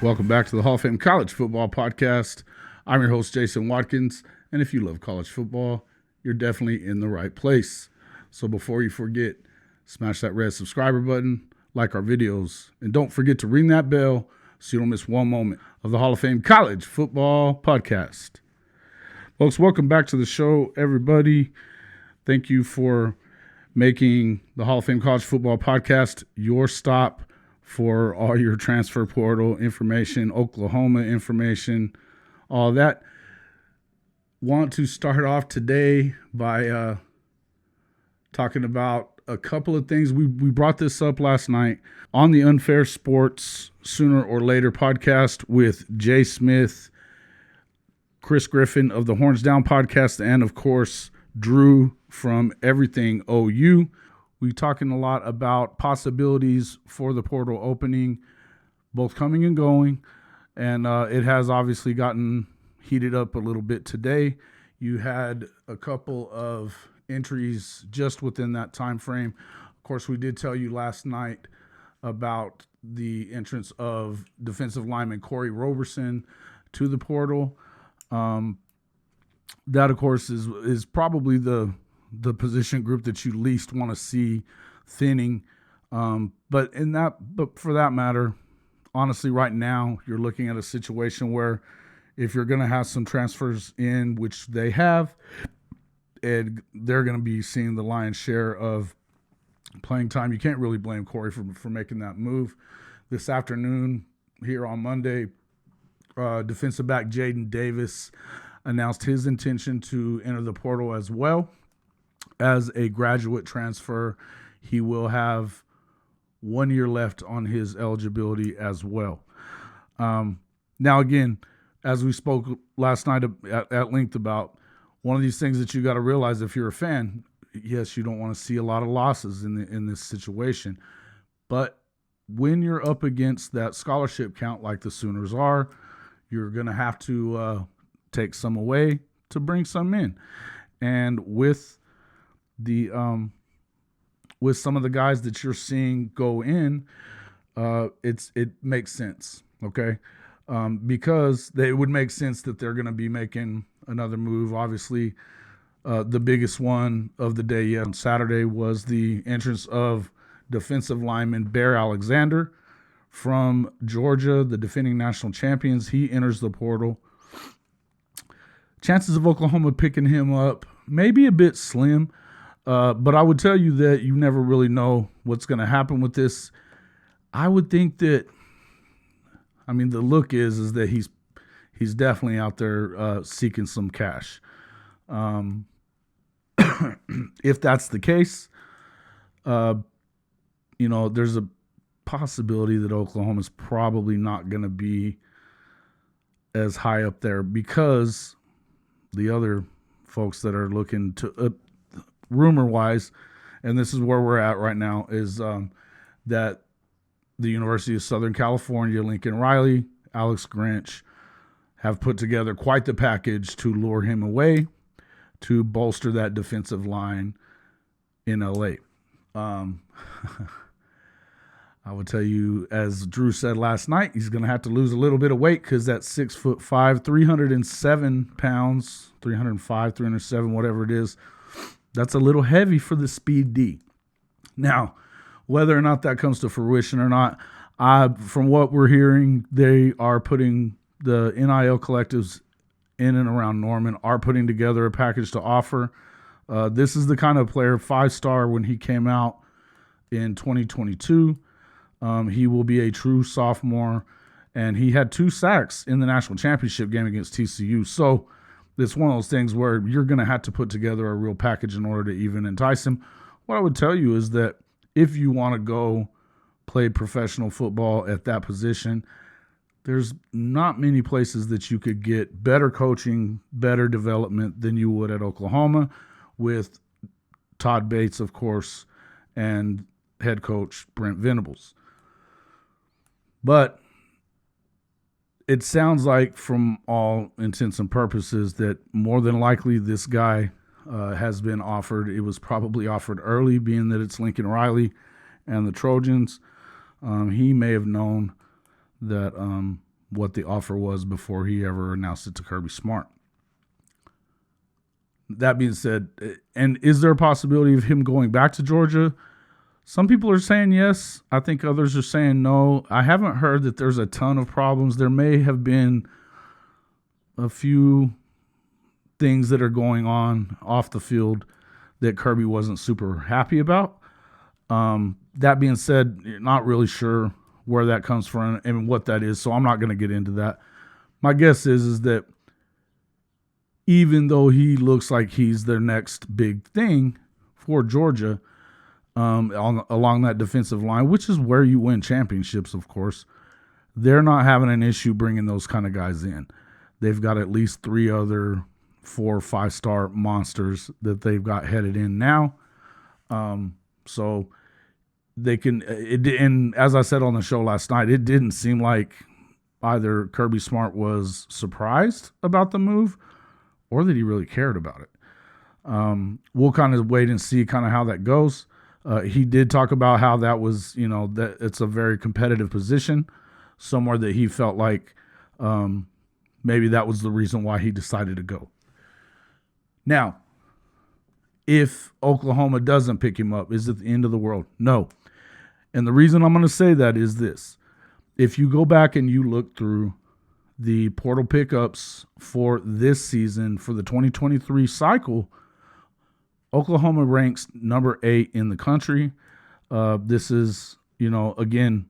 Welcome back to the Hall of Fame College Football Podcast. I'm your host, Jason Watkins, and if you love college football, you're definitely in the right place. So before you forget, smash that red subscriber button, like our videos, and don't forget to ring that bell so you don't miss one moment of the Hall of Fame College Football Podcast. Folks, welcome back to the show, everybody. Thank you for making the Hall of Fame College Football Podcast your stop for all your transfer portal information, Oklahoma information, all that. Want to start off today by talking about a couple of things. We brought this up last night on the Unfair Sports Sooner or Later podcast with Jay Smith, Chris Griffin of the Horns Down podcast, and of course, Drew from Everything OU. We're talking a lot about possibilities for the portal opening, both coming and going, and it has obviously gotten heated up a little bit today. You had a couple of entries just within that time frame. Of course, we did tell you last night about the entrance of defensive lineman Corey Roberson to the portal. That, of course, is probably the position group that you least want to see thinning. But for that matter, honestly, right now, you're looking at a situation where if you're going to have some transfers in, which they have, and they're going to be seeing the lion's share of playing time. You can't really blame Corey for making that move. This afternoon, here on Monday, defensive back Jaden Davis announced his intention to enter the portal as well. As a graduate transfer, he will have 1 year left on his eligibility as well. Now, again, as we spoke last night at length about, one of these things that you got to realize if you're a fan, yes, you don't want to see a lot of losses in this situation. But when you're up against that scholarship count like the Sooners are, you're going to have to take some away to bring some in. And with some of the guys that you're seeing go in, it makes sense, okay? Because it would make sense that they're going to be making another move. Obviously, the biggest one of the day yet on Saturday was the entrance of defensive lineman Bear Alexander from Georgia, the defending national champions. He enters the portal. Chances of Oklahoma picking him up maybe a bit slim. But I would tell you that you never really know what's going to happen with this. I would think that, the look is that he's definitely out there seeking some cash. If that's the case, there's a possibility that Oklahoma's probably not going to be as high up there because the other folks that are looking to rumor-wise, and this is where we're at right now, is that the University of Southern California, Lincoln Riley, Alex Grinch have put together quite the package to lure him away to bolster that defensive line in LA. I would tell you, as Drew said last night, he's going to have to lose a little bit of weight because that 6'5", 307 pounds, 305, 307, whatever it is, that's a little heavy for the speed D. Now, whether or not that comes to fruition or not, from what we're hearing, they are putting the NIL collectives in and around Norman, are putting together a package to offer. This is the kind of player, 5-star when he came out in 2022. He will be a true sophomore, and he had 2 sacks in the national championship game against TCU. So it's one of those things where you're going to have to put together a real package in order to even entice him. What I would tell you is that if you want to go play professional football at that position, there's not many places that you could get better coaching, better development than you would at Oklahoma with Todd Bates, of course, and head coach Brent Venables. But it sounds like, from all intents and purposes, that more than likely this guy has been offered. It was probably offered early, being that it's Lincoln Riley and the Trojans. He may have known that what the offer was before he ever announced it to Kirby Smart. That being said, and is there a possibility of him going back to Georgia? Some people are saying yes. I think others are saying no. I haven't heard that there's a ton of problems. There may have been a few things that are going on off the field that Kirby wasn't super happy about. That being said, you're not really sure where that comes from and what that is, so I'm not going to get into that. My guess is that even though he looks like he's their next big thing for Georgia, along that defensive line, which is where you win championships, of course, they're not having an issue bringing those kind of guys in. They've got at least 3 other 4 or 5-star monsters that they've got headed in now. So they can, and as I said on the show last night, it didn't seem like either Kirby Smart was surprised about the move or that he really cared about it. We'll kind of wait and see kind of how that goes. He did talk about how that was, that it's a very competitive position, somewhere that he felt like maybe that was the reason why he decided to go. Now, if Oklahoma doesn't pick him up, is it the end of the world? No. And the reason I'm going to say that is this. If you go back and you look through the portal pickups for this season, for the 2023 cycle, Oklahoma ranks number 8 in the country. This is, again,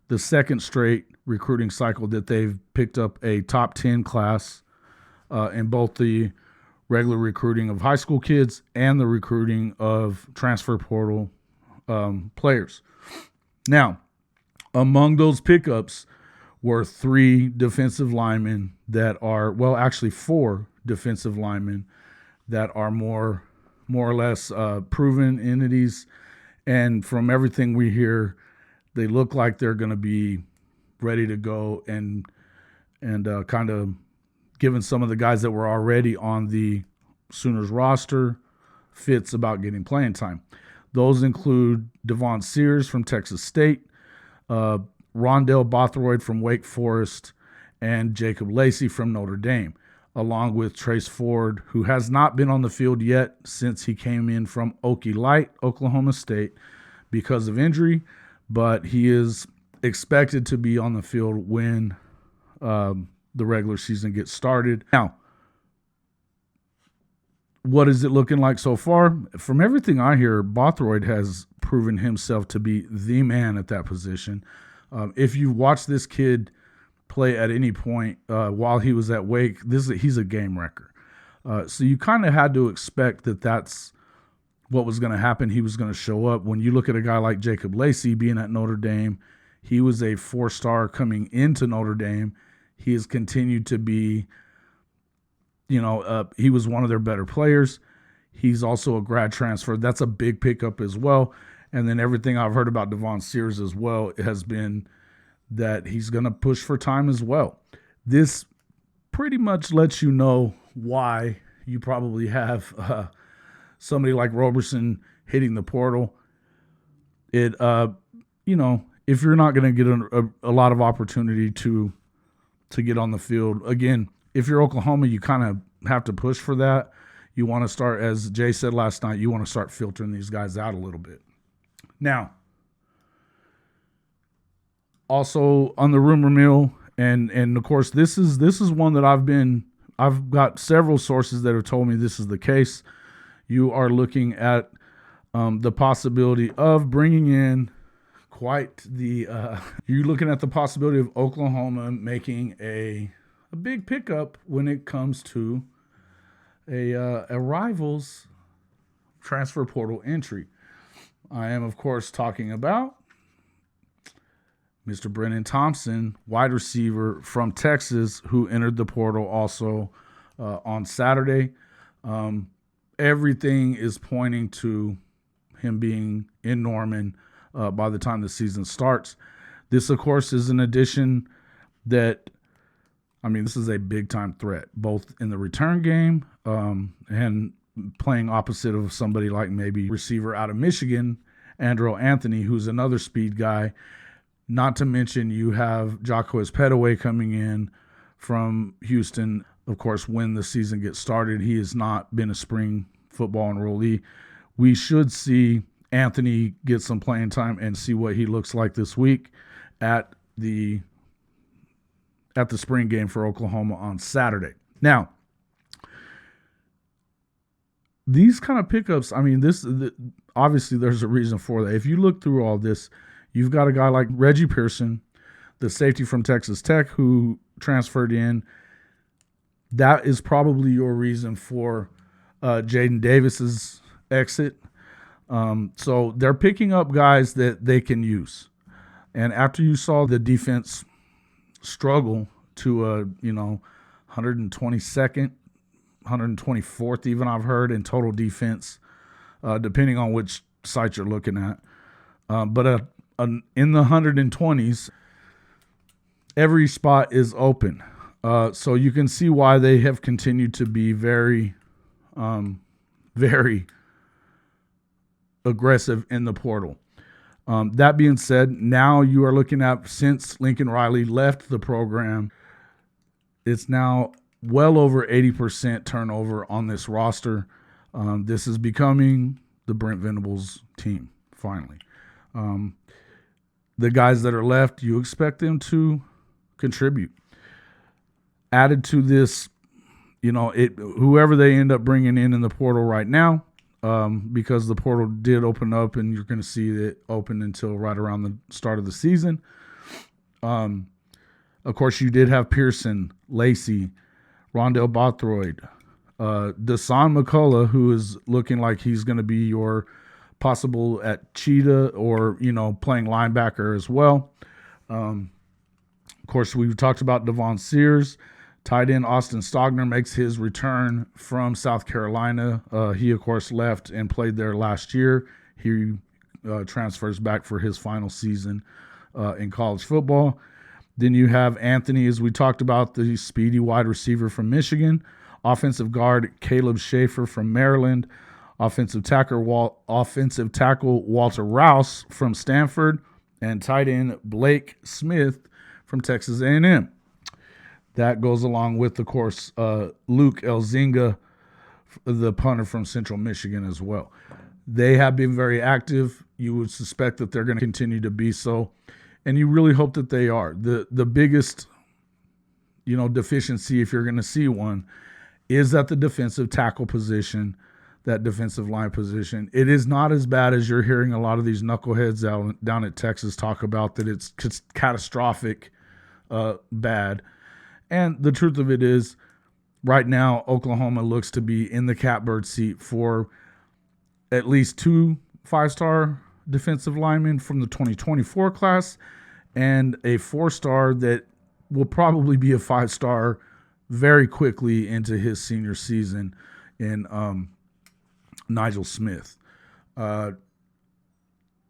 the second straight recruiting cycle that they've picked up a top 10 class in both the regular recruiting of high school kids and the recruiting of transfer portal players. Now, among those pickups were 3 defensive linemen that are, well, actually 4 defensive linemen that are more or less proven entities. And from everything we hear, they look like they're going to be ready to go and kind of given some of the guys that were already on the Sooners roster fits about getting playing time. Those include Devon Sears from Texas State, Rondell Bothroyd from Wake Forest, and Jacob Lacey from Notre Dame, along with Trace Ford, who has not been on the field yet since he came in from Okie Light, Oklahoma State, because of injury, but he is expected to be on the field when the regular season gets started. Now, what is it looking like so far? From everything I hear, Bothroyd has proven himself to be the man at that position. If you watch this kid play at any point while he was at Wake, he's a game wrecker. So you kind of had to expect that that's what was going to happen. He was going to show up. When you look at a guy like Jacob Lacey being at Notre Dame, he was a 4-star coming into Notre Dame. He has continued to be, he was one of their better players. He's also a grad transfer. That's a big pickup as well. And then everything I've heard about Devon Sears as well has been that he's going to push for time as well. This pretty much lets you know why you probably have somebody like Roberson hitting the portal. It, if you're not going to get a lot of opportunity to get on the field, again, if you're Oklahoma, you kind of have to push for that. You want to start, as Jay said last night, you want to start filtering these guys out a little bit. Now, also on the rumor mill, and of course this is one that I've got several sources that have told me this is the case. You are looking at the possibility of bringing in you're looking at the possibility of Oklahoma making a big pickup when it comes to a rival's transfer portal entry. I am, of course, talking about Mr. Brenen Thompson, wide receiver from Texas, who entered the portal also on Saturday. Everything is pointing to him being in Norman by the time the season starts. This, of course, is an addition that, this is a big-time threat, both in the return game and playing opposite of somebody like maybe receiver out of Michigan, Andrew Anthony, who's another speed guy. Not to mention you have Jacquez Petaway coming in from Houston. Of course, when the season gets started, he has not been a spring football enrollee. We should see Anthony get some playing time and see what he looks like this week at the spring game for Oklahoma on Saturday. Now, these kind of pickups, I mean, obviously there's a reason for that. If you look through all this, you've got a guy like Reggie Pearson, the safety from Texas Tech, who transferred in. That is probably your reason for Jaden Davis's exit. So they're picking up guys that they can use. And after you saw the defense struggle to 122nd, 124th, even I've heard in total defense, depending on which site you're looking at. But in the 120s, every spot is open. So you can see why they have continued to be very, very aggressive in the portal. That being said, now you are looking at, since Lincoln Riley left the program, it's now well over 80% turnover on this roster. This is becoming the Brent Venables team, finally. The guys that are left, you expect them to contribute. Added to this, whoever they end up bringing in the portal right now, because the portal did open up, and you're going to see it open until right around the start of the season. Of course, you did have Pearson, Lacey, Rondell Bothroyd, Dasan McCullough, who is looking like he's going to be your possible at Cheetah or, playing linebacker as well. Of course, we talked about Devon Sears. Tight end Austin Stogner makes his return from South Carolina. He, of course, left and played there last year. He transfers back for his final season in college football. Then you have Anthony, as we talked about, the speedy wide receiver from Michigan. Offensive guard Caleb Schaefer from Maryland. Offensive tackle Walter Rouse from Stanford. And tight end Blake Smith from Texas A&M. That goes along with, of course, Luke Elzinga, the punter from Central Michigan as well. They have been very active. You would suspect that they're going to continue to be so. And you really hope that they are. The biggest, deficiency, if you're going to see one, is at the defensive tackle position, that defensive line position. It is not as bad as you're hearing a lot of these knuckleheads down at Texas talk about, that it's catastrophic bad. And the truth of it is, right now, Oklahoma looks to be in the catbird seat for at least 2 5-star defensive linemen from the 2024 class, and a 4-star that will probably be a 5-star very quickly into his senior season in Nigel Smith.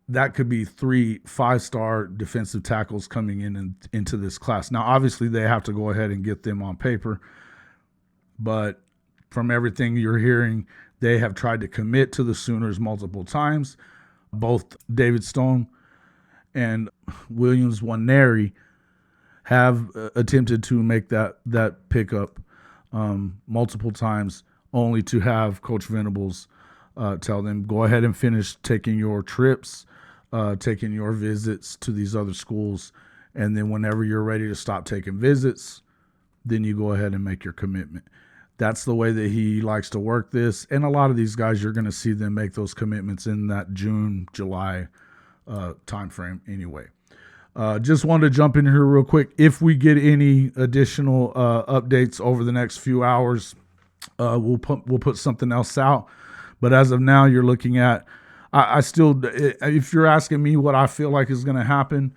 That could be 3 5-star defensive tackles coming into this class. Now, obviously, they have to go ahead and get them on paper, but from everything you're hearing, they have tried to commit to the Sooners multiple times. Both David Stone and Williams Waneri have attempted to make that pickup multiple times, only to have Coach Venables tell them, go ahead and finish taking your trips, taking your visits to these other schools, and then whenever you're ready to stop taking visits, then you go ahead and make your commitment. That's the way that he likes to work this, and a lot of these guys, you're going to see them make those commitments in that June, July timeframe anyway. Just wanted to jump in here real quick. If we get any additional updates over the next few hours, we'll put something else out. But as of now, you're looking at, I still, if you're asking me what I feel like is going to happen,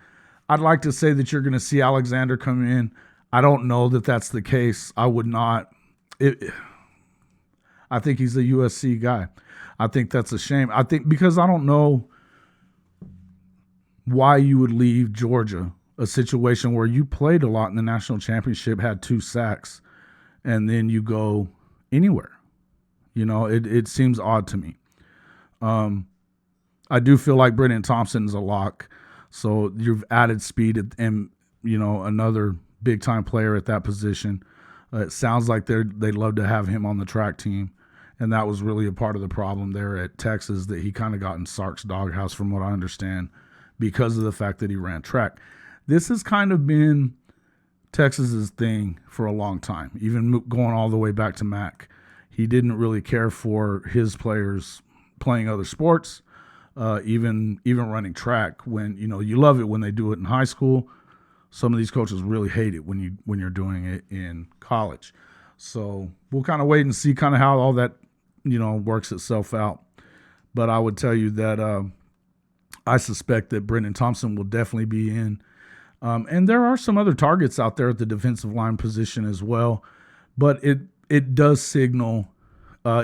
I'd like to say that you're going to see Alexander come in. I don't know that that's the case. I would not. I think he's a USC guy. I think that's a shame. I think because I don't know why you would leave Georgia, a situation where you played a lot in the national championship, had 2 sacks, and then you go anywhere. It seems odd to me. I do feel like Brenen Thompson is a lock. So you've added speed and, another big-time player at that position. It sounds like they'd love to have him on the track team. And that was really a part of the problem there at Texas, that he kind of got in Sark's doghouse, from what I understand, because of the fact that he ran track. This has kind of been Texas's thing for a long time, even going all the way back to Mac. He didn't really care for his players playing other sports, even running track. When you love it when they do it in high school. Some of these coaches really hate it when you're doing it in college. So we'll kind of wait and see kind of how all that works itself out. But I would tell you that I suspect that Brenen Thompson will definitely be in. And there are some other targets out there at the defensive line position as well. But it does signal,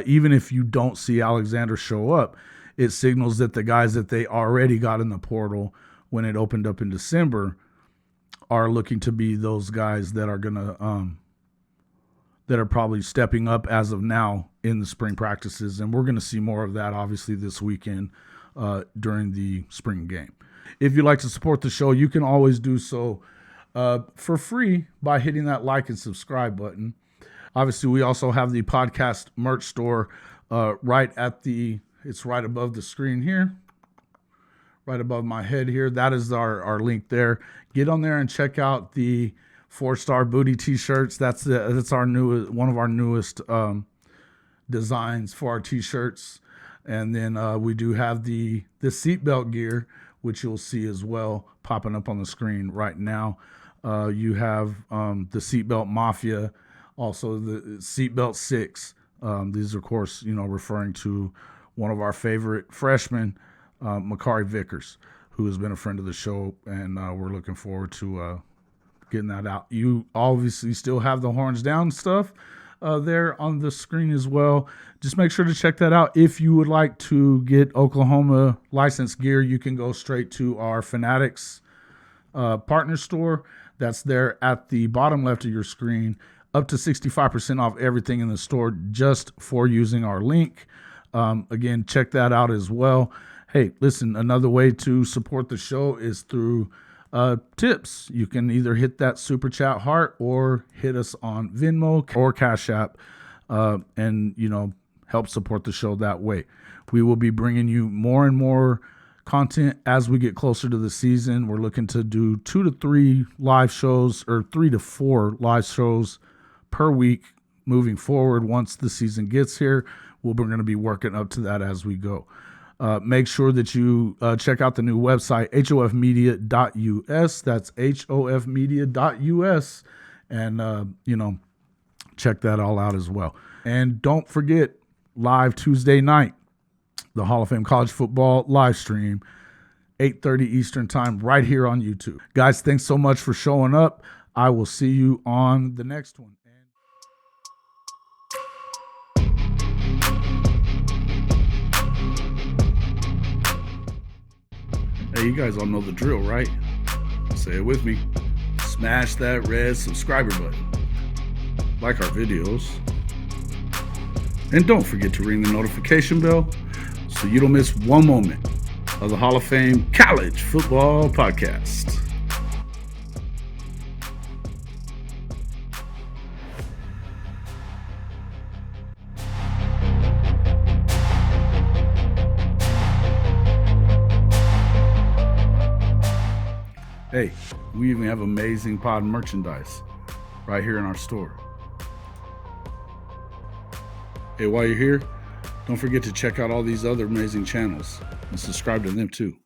even if you don't see Alexander show up, it signals that the guys that they already got in the portal when it opened up in December are looking to be those guys that are going to that are probably stepping up as of now in the spring practices. And we're going to see more of that, obviously, this weekend during the spring game. If you'd like to support the show, you can always do so for free by hitting that like and subscribe button. Obviously, we also have the podcast merch store it's right above the screen here, right above my head here. That is our link there. Get on there and check out the 4-star booty t-shirts. That's our one of our newest designs for our t-shirts. And then we do have the seatbelt gear, which you'll see as well popping up on the screen right now. You have the Seatbelt Mafia, also the Seatbelt 6. These are, of course, referring to one of our favorite freshmen, Makari Vickers, who has been a friend of the show, and we're looking forward to getting that out. You obviously still have the Horns Down stuff there on the screen as well. Just make sure to check that out. If you would like to get Oklahoma licensed gear, you can go straight to our Fanatics partner store. That's there at the bottom left of your screen. Up to 65% off everything in the store just for using our link. Again, check that out as well. Hey, listen, another way to support the show is through tips. You can either hit that super chat heart or hit us on Venmo or Cash App and, help support the show that way. We will be bringing you more and more content as we get closer to the season. We're looking to do 2 to 3 live shows or 3 to 4 live shows per week moving forward. Once the season gets here, we're going to be working up to that as we go. Make sure that you check out the new website, hofmedia.us. That's hofmedia.us. And, check that all out as well. And don't forget, live Tuesday night, the Hall of Fame College Football live stream, 8:30 Eastern Time, right here on YouTube. Guys, thanks so much for showing up. I will see you on the next one. Hey, you guys all know the drill, right? Say it with me. Smash that red subscriber button. Like our videos. And don't forget to ring the notification bell so you don't miss one moment of the Hall of Fame College Football Podcast. Hey, we even have amazing pod merchandise right here in our store. Hey, while you're here, don't forget to check out all these other amazing channels and subscribe to them too.